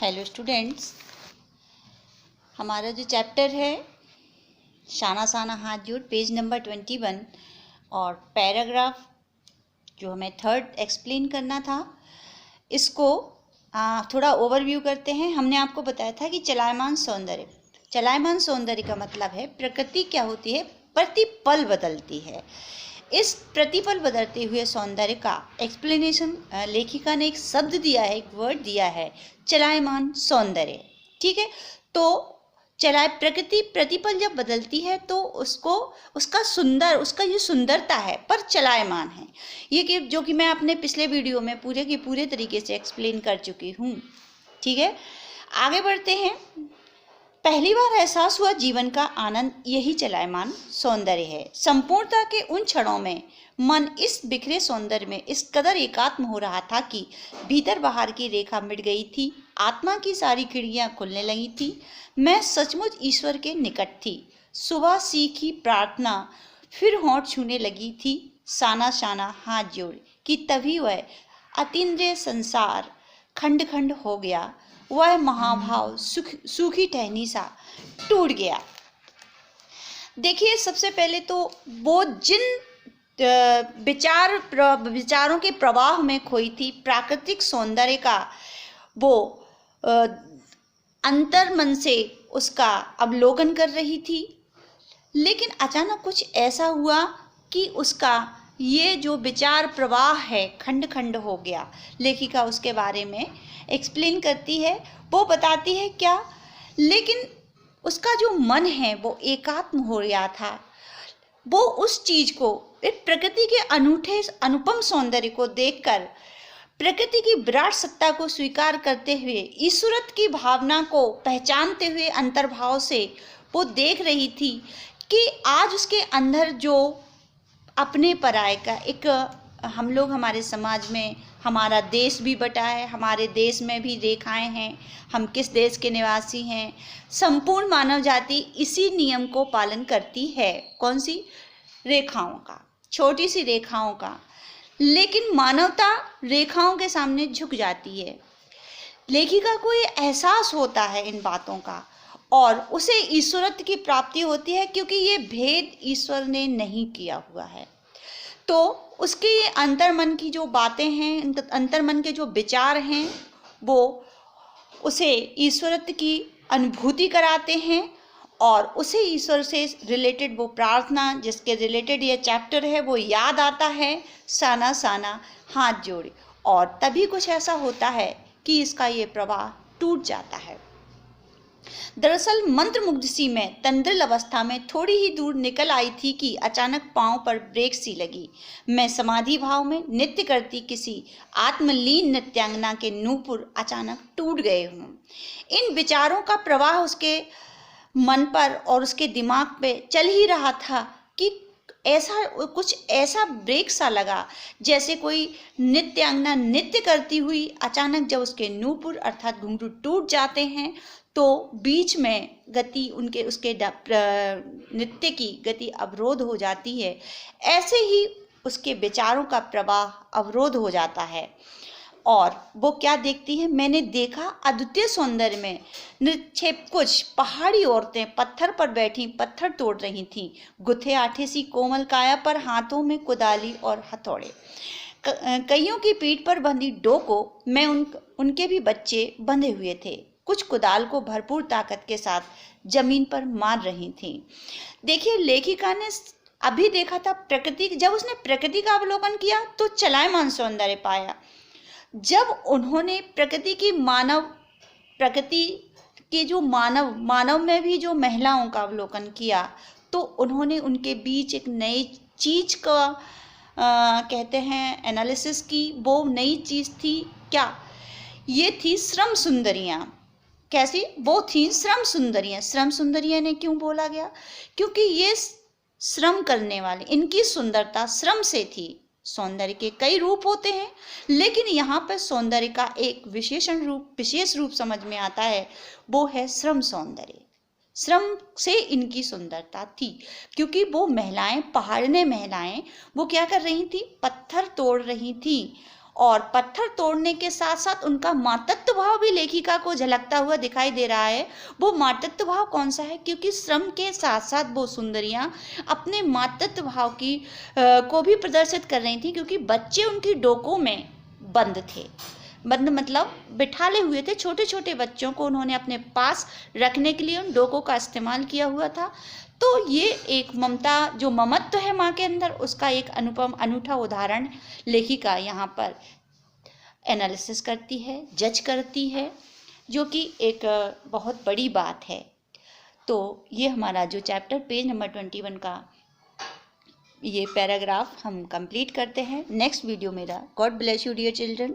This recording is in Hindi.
हेलो स्टूडेंट्स, हमारा जो चैप्टर है शाना साना हाथ जोड़ पेज नंबर 21 और पैराग्राफ जो हमें थर्ड एक्सप्लेन करना था, इसको थोड़ा ओवरव्यू करते हैं। हमने आपको बताया था कि चलायमान सौंदर्य का मतलब है प्रकृति क्या होती है, प्रतिपल बदलती है। इस प्रतिपल बदलते हुए सौंदर्य का एक्सप्लेनेशन लेखिका ने एक शब्द दिया है, एक वर्ड दिया है, चलायमान सौंदर्य। ठीक है, तो प्रकृति प्रतिपल जब बदलती है तो उसका जो सुंदरता है पर चलायमान है, ये कि जो कि मैं अपने पिछले वीडियो में पूरे के पूरे तरीके से एक्सप्लेन कर चुकी हूँ। ठीक है, आगे बढ़ते हैं। पहली बार एहसास हुआ जीवन का आनंद यही चलायमान सौंदर्य है। संपूर्णता के उन क्षणों में मन इस बिखरे सौंदर्य में इस कदर एकात्म हो रहा था कि भीतर बाहर की रेखा मिट गई थी, आत्मा की सारी खिड़कियां खुलने लगी थी। मैं सचमुच ईश्वर के निकट थी। सुबह सीखी प्रार्थना फिर होंठ छूने लगी थी, साना साना हाथ जोड़ कि तभी वह अतीन्द्रिय संसार खंड खंड हो गया, वह महाभाव सूखी टहनी सा टूट गया। देखिए, सबसे पहले तो वो जिन विचारों के प्रवाह में खोई थी प्राकृतिक सौंदर्य का, वो अंतर्मन से उसका अवलोकन कर रही थी, लेकिन अचानक कुछ ऐसा हुआ कि उसका ये जो विचार प्रवाह है खंड खंड हो गया। लेखिका उसके बारे में एक्सप्लेन करती है, वो बताती है क्या, लेकिन उसका जो मन है वो एकात्म हो गया था। वो उस चीज को, प्रकृति के अनूठे अनुपम सौंदर्य को देखकर, प्रकृति की विराट सत्ता को स्वीकार करते हुए, ईश्वरत्व की भावना को पहचानते हुए अंतर्भाव से वो देख रही थी कि आज उसके अंदर जो अपने पराये का एक, हम लोग हमारे समाज में हमारा देश भी बटा है, हमारे देश में भी रेखाएं हैं, हम किस देश के निवासी हैं। संपूर्ण मानव जाति इसी नियम को पालन करती है। कौन सी? रेखाओं का, छोटी सी रेखाओं का। लेकिन मानवता रेखाओं के सामने झुक जाती है। लेखिका को ये एहसास होता है इन बातों का और उसे ईश्वरत्व की प्राप्ति होती है, क्योंकि ये भेद ईश्वर ने नहीं किया हुआ है। तो उसके अंतर्मन की जो बातें हैं, अंतर्मन के जो विचार हैं, वो उसे ईश्वरत्व की अनुभूति कराते हैं और उसे ईश्वर से रिलेटेड वो प्रार्थना जिसके रिलेटेड ये चैप्टर है वो याद आता है, साना साना हाथ जोड़े। और तभी कुछ ऐसा होता है कि इसका ये प्रवाह टूट जाता है। दरअसल मंत्रमुग्ध सी मैं तंद्रिल अवस्था में थोड़ी ही दूर निकल आई थी कि अचानक पांव पर ब्रेक सी लगी। मैं समाधि भाव में नृत्य करती किसी आत्मलीन नृत्यांगना के नूपुर अचानक टूट गए हूँ। इन विचारों का प्रवाह उसके मन पर और उसके दिमाग पे चल ही रहा था कि कुछ ऐसा ब्रेक सा लगा, जैसे कोई नृत्यांगना नृत्य करती हुई अचानक जब उसके नूपुर अर्थात घुंघरू टूट जाते हैं तो बीच में गति उसके नृत्य की गति अवरोध हो जाती है। ऐसे ही उसके विचारों का प्रवाह अवरोध हो जाता है और वो क्या देखती है, मैंने देखा अद्वितीय सौंदर्य में निक्षेप कुछ पहाड़ी औरतें पत्थर पर बैठी पत्थर तोड़ रही थीं। गुथे आठे सी कोमल काया पर हाथों में कुदाली और हथौड़े, कईयों की पीठ पर बंधी डोको में उनके भी बच्चे बंधे हुए थे। कुछ कुदाल को भरपूर ताकत के साथ जमीन पर मार रही थी। देखिए, लेखिका ने अभी देखा था प्रकृति, जब उसने प्रकृति का अवलोकन किया तो चलायमान सौंदर्य पाया। जब उन्होंने प्रकृति के जो मानव में भी जो महिलाओं का अवलोकन किया तो उन्होंने उनके बीच एक नई चीज का कहते हैं एनालिसिस की। वो नई चीज थी क्या? ये थी श्रम सुंदरियां। कैसी? वो थी श्रम सुंदरियां। श्रम सुंदरियां ने क्यों बोला गया? क्योंकि ये श्रम करने वाले, इनकी सुंदरता श्रम से थी। सौंदर्य के कई रूप होते हैं, लेकिन यहाँ पर सौंदर्य का एक विशेष रूप समझ में आता है, वो है श्रम सौंदर्य। श्रम से इनकी सुंदरता थी, क्योंकि वो महिलाएं, पहाड़ने महिलाएं, वो क्या कर रही थी? पत्थर तोड़ रही थी और पत्थर तोड़ने के साथ साथ उनका मातृत्व भाव भी लेखिका को झलकता हुआ दिखाई दे रहा है। वो मातृत्व भाव कौन सा है? क्योंकि श्रम के साथ साथ वो सुंदरियां अपने मातृत्व भाव की को भी प्रदर्शित कर रही थी, क्योंकि बच्चे उनकी डोकों में बंद थे। बंद मतलब बिठाले हुए थे। छोटे छोटे बच्चों को उन्होंने अपने पास रखने के लिए उन डोकों का इस्तेमाल किया हुआ था। तो ये एक ममता, जो ममत्व है माँ के अंदर, उसका एक अनुपम अनूठा उदाहरण लेखिका यहाँ पर एनालिसिस करती है, जज करती है, जो कि एक बहुत बड़ी बात है। तो ये हमारा जो चैप्टर पेज नंबर 21 का ये पैराग्राफ हम कंप्लीट करते हैं। नेक्स्ट वीडियो मेरा। God bless you dear children.